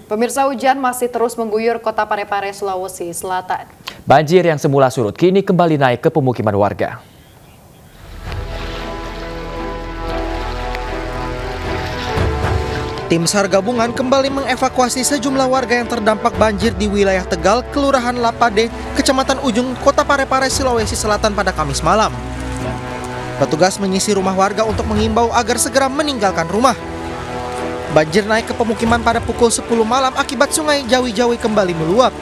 Pemirsa, hujan masih terus mengguyur kota Parepare, Sulawesi Selatan. Banjir yang semula surut kini kembali naik ke pemukiman warga. Tim SAR gabungan kembali mengevakuasi sejumlah warga yang terdampak banjir di wilayah Tegal, Kelurahan Lapade, Kecamatan Ujung, Kota Parepare, Sulawesi Selatan pada Kamis malam. Petugas menyisir rumah warga untuk mengimbau agar segera meninggalkan rumah. Banjir naik ke pemukiman pada pukul 10 malam akibat sungai Jawi-Jawi kembali meluap.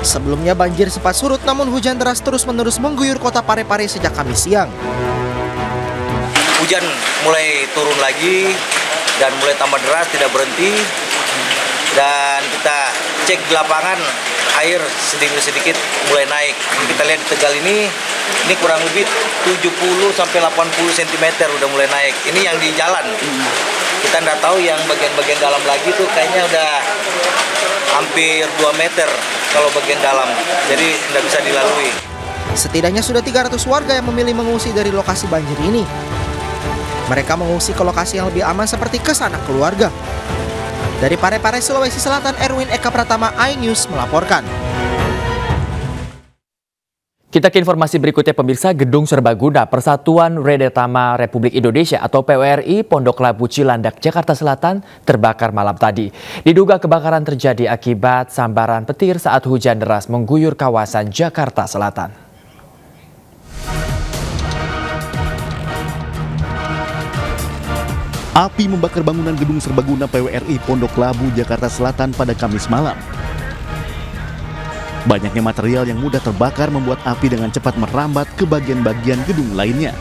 Sebelumnya banjir sempat surut, namun hujan deras terus-menerus mengguyur kota Parepare sejak Kamis siang. Hujan mulai turun lagi dan mulai tambah deras, tidak berhenti. Dan kita cek di lapangan, air sedikit mulai naik. Kita lihat di Tegal ini kurang lebih 70-80 cm udah mulai naik. Ini yang di jalan. Kita nggak tahu yang bagian-bagian dalam lagi tuh kayaknya udah hampir 2 meter kalau bagian dalam. Jadi nggak bisa dilalui. Setidaknya sudah 300 warga yang memilih mengungsi dari lokasi banjir ini. Mereka mengungsi ke lokasi yang lebih aman seperti ke sanak keluarga. Dari Parepare, Sulawesi Selatan, Erwin Eka Pratama, iNews melaporkan. Kita ke informasi berikutnya, pemirsa. Gedung Serbaguna Persatuan Redetama Republik Indonesia atau PWRI Pondok Labu Cilandak, Jakarta Selatan terbakar malam tadi. Diduga kebakaran terjadi akibat sambaran petir saat hujan deras mengguyur kawasan Jakarta Selatan. Api membakar bangunan Gedung Serbaguna PWRI Pondok Labu, Jakarta Selatan pada Kamis malam. Banyaknya material yang mudah terbakar membuat api dengan cepat merambat ke bagian-bagian gedung lainnya.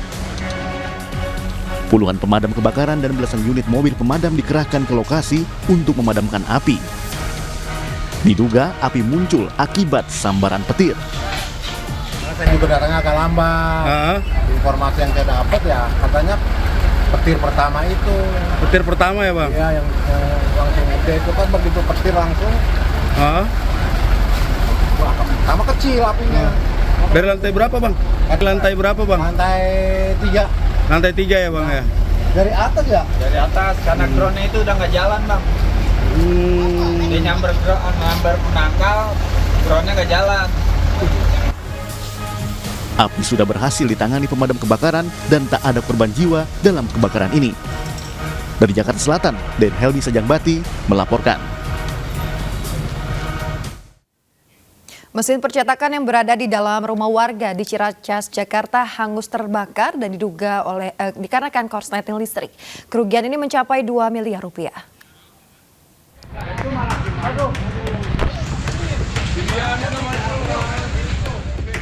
Puluhan pemadam kebakaran dan belasan unit mobil pemadam dikerahkan ke lokasi untuk memadamkan api. Diduga api muncul akibat sambaran petir. Saya juga datangnya agak lambat. Informasi yang saya dapat ya katanya petir pertama itu. Petir pertama ya Bang? Iya, yang langsung gede itu kan begitu petir langsung. Wah, pertama kecil apinya. Dari lantai berapa Bang? Lantai berapa Bang? Lantai 3. Lantai 3 ya Bang ya? Dari atas ya? Dari atas, karena drone itu udah nggak jalan Bang. Dia nyamber penangkal, drone-nya nggak jalan. Api sudah berhasil ditangani pemadam kebakaran dan tak ada korban jiwa dalam kebakaran ini. Dari Jakarta Selatan, Den Helmi Sajangbati melaporkan. Mesin percetakan yang berada di dalam rumah warga di Ciracas, Jakarta hangus terbakar dan diduga dikarenakan korsleting listrik. Kerugian ini mencapai 2 miliar rupiah.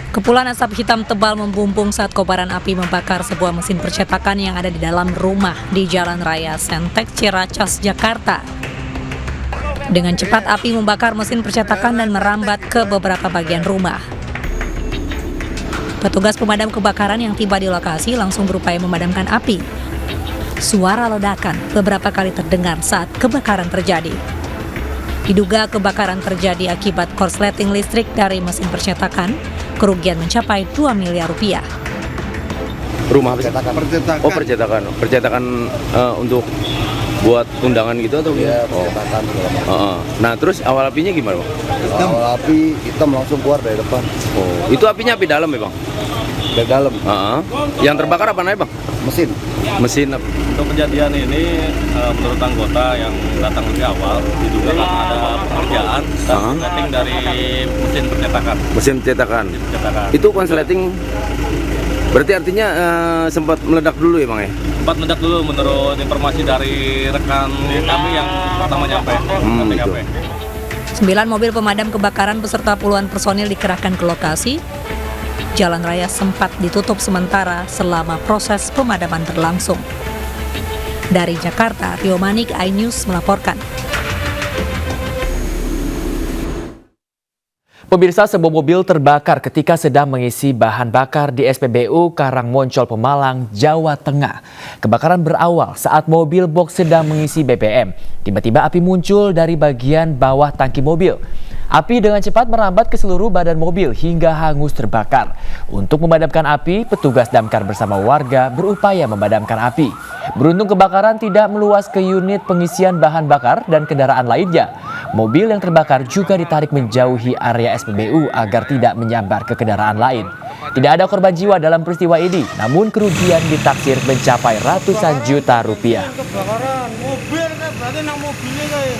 Kepulan asap hitam tebal membumbung saat kobaran api membakar sebuah mesin percetakan yang ada di dalam rumah di Jalan Raya Sentek, Ciracas, Jakarta. Dengan cepat api membakar mesin percetakan dan merambat ke beberapa bagian rumah. Petugas pemadam kebakaran yang tiba di lokasi langsung berupaya memadamkan api. Suara ledakan beberapa kali terdengar saat kebakaran terjadi. Diduga kebakaran terjadi akibat korsleting listrik dari mesin percetakan. Kerugian mencapai 2 miliar rupiah. Rumah Percetakan. Oh, percetakan untuk buat undangan gitu atau Iya, percetakan. Nah, terus awal apinya gimana Bang? Awal api hitam langsung keluar dari depan. Oh, itu apinya api dalam ya Bang? Dari dalam. Yang terbakar apa namanya Bang? Mesin apa? Untuk kejadian ini menurut anggota yang datang lebih awal diduga karena ada pengerjaan dan konsleting dari mesin percetakan. Mesin percetakan. Itu konsleting berarti artinya sempat meledak dulu ya Bang ya? Sempat meledak dulu menurut informasi dari rekan kami yang pertama nyampe. 9 mobil pemadam kebakaran beserta puluhan personil dikerahkan ke lokasi. Jalan raya sempat ditutup sementara selama proses pemadaman berlangsung. Dari Jakarta, Rio Manik, iNews melaporkan. Pemirsa, sebuah mobil terbakar ketika sedang mengisi bahan bakar di SPBU Karangmoncol, Pemalang, Jawa Tengah. Kebakaran berawal saat mobil box sedang mengisi BBM. Tiba-tiba api muncul dari bagian bawah tangki mobil. Api dengan cepat merambat ke seluruh badan mobil hingga hangus terbakar. Untuk memadamkan api, petugas damkar bersama warga berupaya memadamkan api. Beruntung kebakaran tidak meluas ke unit pengisian bahan bakar dan kendaraan lainnya. Mobil yang terbakar juga ditarik menjauhi area SPBU agar tidak menyambar ke kendaraan lain. Tidak ada korban jiwa dalam peristiwa ini, namun kerugian ditaksir mencapai ratusan juta rupiah. Kebakaran mobil kan berarti nang mobilnya kayak.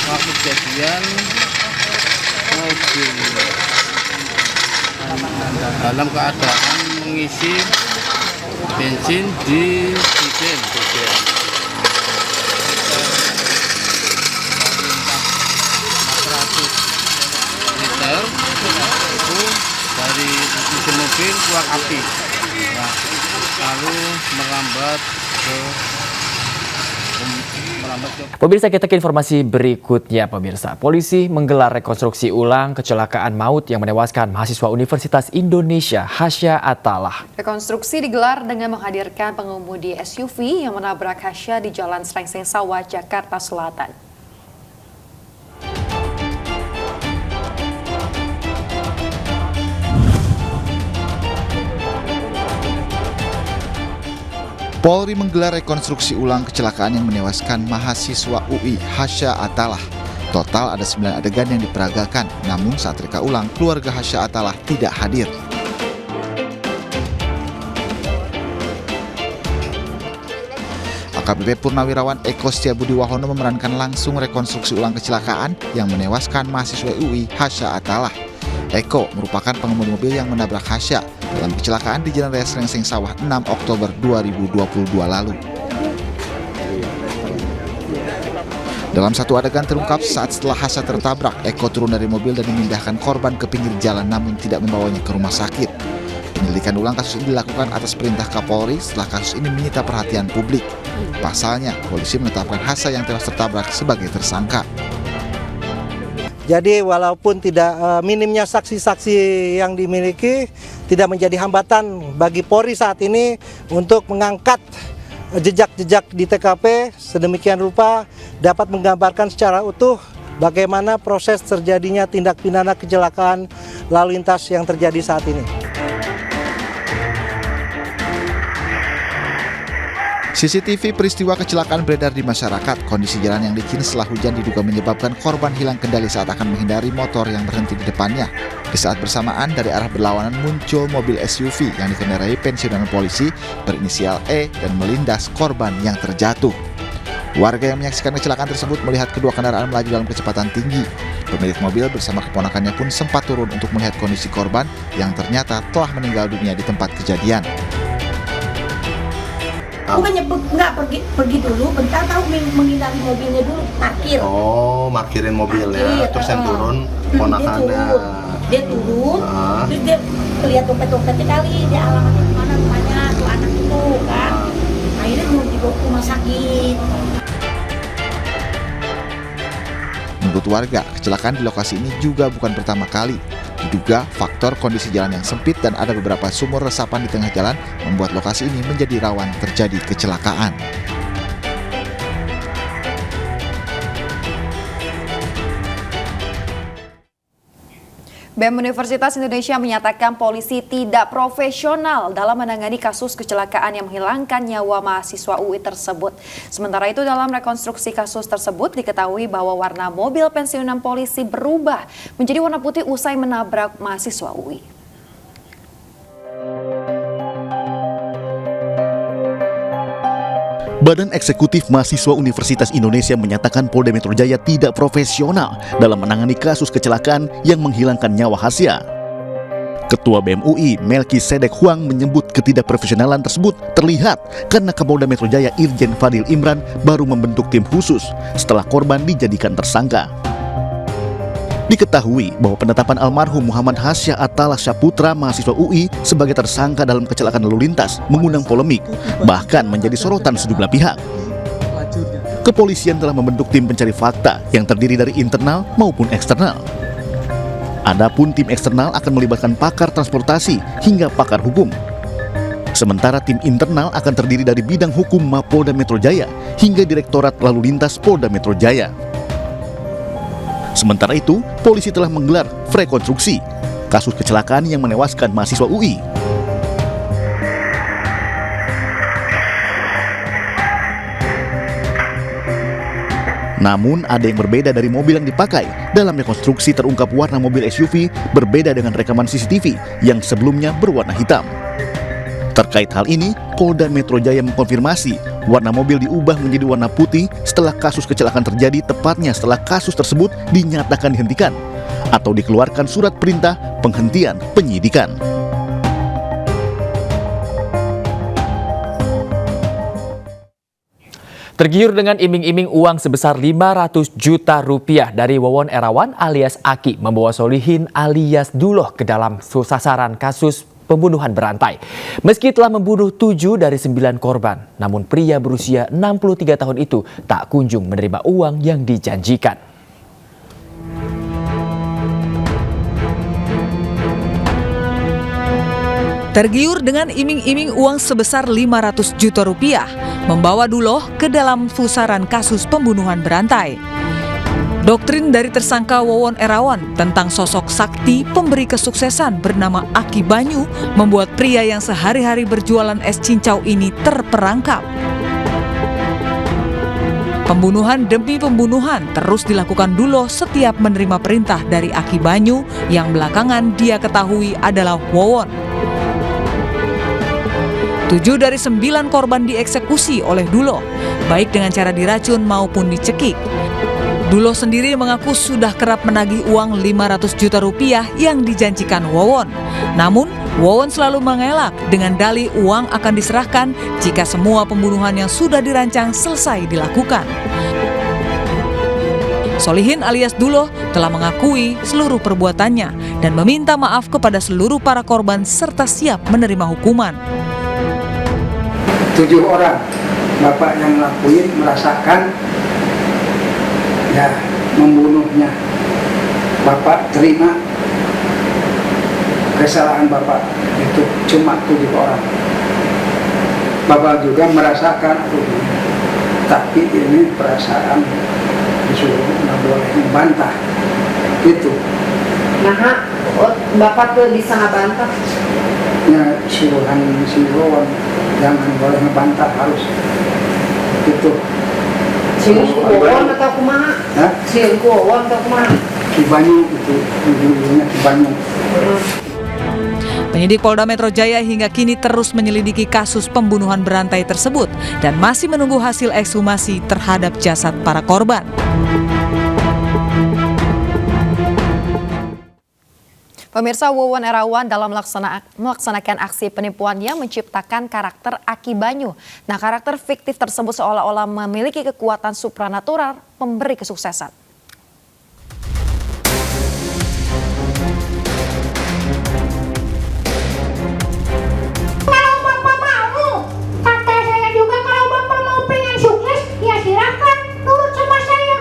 Waktu kejadian mobil dalam keadaan mengisi bensin di titik liter itu dari mesin mobil keluar api, lalu merambat ke Pemirsa, kita ke informasi berikutnya. Pemirsa, polisi menggelar rekonstruksi ulang kecelakaan maut yang menewaskan mahasiswa Universitas Indonesia Hasya Atalah. Rekonstruksi digelar dengan menghadirkan pengemudi SUV yang menabrak Hasya di Jalan Srengseng Sawah, Jakarta Selatan. Polri menggelar rekonstruksi ulang kecelakaan yang menewaskan mahasiswa UI Hasya Atalah. Total ada 9 adegan yang diperagakan, namun saat reka ulang, keluarga Hasya Atalah tidak hadir. AKBP Purnawirawan Eko Setiabudi Wahono memerankan langsung rekonstruksi ulang kecelakaan yang menewaskan mahasiswa UI Hasya Atalah. Eko merupakan pengemudi mobil yang menabrak Hasya dalam kecelakaan di Jalan Raya Srengseng Sawah 6 Oktober 2022 lalu. Dalam satu adegan terungkap saat setelah Hasya tertabrak, Eko turun dari mobil dan memindahkan korban ke pinggir jalan namun tidak membawanya ke rumah sakit. Penyelidikan ulang kasus ini dilakukan atas perintah Kapolri setelah kasus ini menyita perhatian publik. Pasalnya, polisi menetapkan Hasya yang tewas tertabrak sebagai tersangka. Jadi walaupun tidak minimnya saksi-saksi yang dimiliki tidak menjadi hambatan bagi Polri saat ini untuk mengangkat jejak-jejak di TKP sedemikian rupa dapat menggambarkan secara utuh bagaimana proses terjadinya tindak pidana kecelakaan lalu lintas yang terjadi saat ini. CCTV peristiwa kecelakaan beredar di masyarakat. Kondisi jalan yang licin setelah hujan diduga menyebabkan korban hilang kendali saat akan menghindari motor yang berhenti di depannya. Di saat bersamaan dari arah berlawanan muncul mobil SUV yang dikendarai pensiunan polisi berinisial E dan melindas korban yang terjatuh. Warga yang menyaksikan kecelakaan tersebut melihat kedua kendaraan melaju dalam kecepatan tinggi. Pemilik mobil bersama keponakannya pun sempat turun untuk melihat kondisi korban yang ternyata telah meninggal dunia di tempat kejadian. Bukannya nggak pergi dulu, bentar tahu menghindari mobilnya dulu, parkir. Oh, markirin mobilnya, terus yang turun ponakannya. Dia turun, terus dia lihat dompet-dompetnya kali, dia alamatnya kemana rumahnya tuh anak itu kan. Akhirnya mau dibawa ke rumah sakit. Menurut warga, kecelakaan di lokasi ini juga bukan pertama kali. Diduga faktor kondisi jalan yang sempit dan ada beberapa sumur resapan di tengah jalan membuat lokasi ini menjadi rawan terjadi kecelakaan. BEM Universitas Indonesia menyatakan polisi tidak profesional dalam menangani kasus kecelakaan yang menghilangkan nyawa mahasiswa UI tersebut. Sementara itu dalam rekonstruksi kasus tersebut diketahui bahwa warna mobil pensiunan polisi berubah menjadi warna putih usai menabrak mahasiswa UI. Badan Eksekutif Mahasiswa Universitas Indonesia menyatakan Polda Metro Jaya tidak profesional dalam menangani kasus kecelakaan yang menghilangkan nyawa Hasya. Ketua BEM UI, Melkisedek Huang, menyebut ketidakprofesionalan tersebut terlihat karena Kapolda Metro Jaya Irjen Fadil Imran baru membentuk tim khusus setelah korban dijadikan tersangka. Diketahui bahwa penetapan almarhum Muhammad Hasya Atalah Syaputra mahasiswa UI sebagai tersangka dalam kecelakaan lalu lintas mengundang polemik, bahkan menjadi sorotan sejumlah pihak. Kepolisian telah membentuk tim pencari fakta yang terdiri dari internal maupun eksternal. Adapun tim eksternal akan melibatkan pakar transportasi hingga pakar hukum. Sementara tim internal akan terdiri dari bidang hukum Mapolda Metro Jaya hingga Direktorat Lalu Lintas Polda Metro Jaya. Sementara itu, polisi telah menggelar rekonstruksi. kasus kecelakaan yang menewaskan mahasiswa UI. Namun ada yang berbeda dari mobil yang dipakai. Dalam rekonstruksi terungkap warna mobil SUV berbeda dengan rekaman CCTV yang sebelumnya berwarna hitam. Terkait hal ini, Polda Metro Jaya mengkonfirmasi warna mobil diubah menjadi warna putih setelah kasus kecelakaan terjadi, tepatnya setelah kasus tersebut dinyatakan dihentikan atau dikeluarkan surat perintah penghentian penyidikan. Tergiur dengan iming-iming uang sebesar 500 juta rupiah dari Wawon Erawan alias Aki membawa Solihin alias Duloh ke dalam sasaran kasus pembunuhan berantai. Meski telah membunuh 7 dari 9 korban, namun pria berusia 63 tahun itu tak kunjung menerima uang yang dijanjikan. Tergiur dengan iming-iming uang sebesar 500 juta rupiah, membawa Duloh ke dalam pusaran kasus pembunuhan berantai. Doktrin dari tersangka Wawon Erawan tentang sosok sakti pemberi kesuksesan bernama Aki Banyu membuat pria yang sehari-hari berjualan es cincau ini terperangkap. Pembunuhan demi pembunuhan terus dilakukan Duloh setiap menerima perintah dari Aki Banyu yang belakangan dia ketahui adalah Wawon. 7 dari 9 korban dieksekusi oleh Duloh, baik dengan cara diracun maupun dicekik. Duloh sendiri mengaku sudah kerap menagih uang 500 juta rupiah yang dijanjikan Wawon. Namun, Wawon selalu mengelak dengan dalih uang akan diserahkan jika semua pembunuhan yang sudah dirancang selesai dilakukan. Solihin alias Duloh telah mengakui seluruh perbuatannya dan meminta maaf kepada seluruh para korban serta siap menerima hukuman. 7 orang bapak yang ngelakuin merasakan ya membunuhnya. Bapak terima kesalahan bapak, itu cuma 7 orang. Bapak juga merasakan tapi ini perasaan disuruh nggak boleh membantah itu. Nah, bapak tuh bisa ngebantah? Ya suruhan jangan boleh ngebantah, harus itu. Siung Wawon atau kumaha? Siung Wawon atau kumaha? Ki Banyu itu, ibunya Ki Banyu. Penyidik Polda Metro Jaya hingga kini terus menyelidiki kasus pembunuhan berantai tersebut dan masih menunggu hasil ekshumasi terhadap jasad para korban. Pemirsa, Wawon Erawan dalam melaksanakan aksi penipuannya menciptakan karakter Aki Banyu. Nah, karakter fiktif tersebut seolah-olah memiliki kekuatan supranatural pemberi kesuksesan. Kalau Bapak mau, kata saya juga kalau Bapak mau pengen sukses, ya silakan nurut sama saya.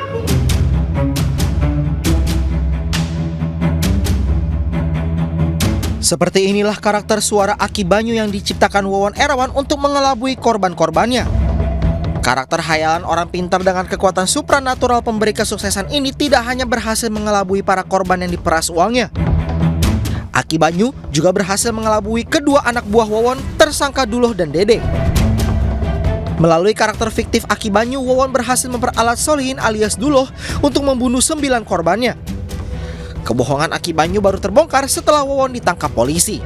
Seperti inilah karakter suara Aki Banyu yang diciptakan Wawon Erawan untuk mengelabui korban-korbannya. Karakter hayalan orang pintar dengan kekuatan supranatural pemberi kesuksesan ini tidak hanya berhasil mengelabui para korban yang diperas uangnya. Aki Banyu juga berhasil mengelabui kedua anak buah Wawon, tersangka Duloh dan Dede. Melalui karakter fiktif Aki Banyu, Wawon berhasil memperalat Solihin alias Duloh untuk membunuh 9 korbannya. Kebohongan Aki Banyu baru terbongkar setelah Wawon ditangkap polisi.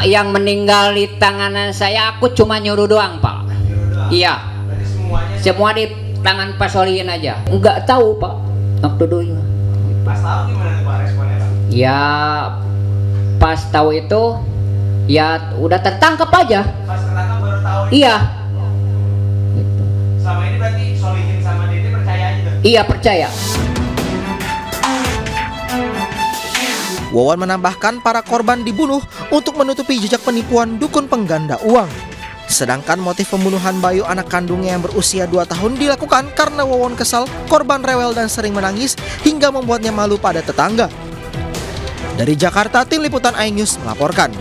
Yang meninggal di tangan saya, aku cuma nyuruh doang, Pak. Iya. Semua di tangan Pak Solihin aja. Enggak tahu, Pak. Waktu dulu. Pas tahu gimana Pak responnya, Pak? Ya, pas tahu itu, ya udah tertangkap aja. Pas tertangkap baru tahu. Iya. Selama ini berarti Solihin sama Dede percaya aja tuh? Iya, percaya. Wawon menambahkan para korban dibunuh untuk menutupi jejak penipuan dukun pengganda uang. Sedangkan motif pembunuhan Bayu anak kandungnya yang berusia 2 tahun dilakukan karena Wawon kesal korban rewel dan sering menangis hingga membuatnya malu pada tetangga. Dari Jakarta, tim liputan iNews melaporkan.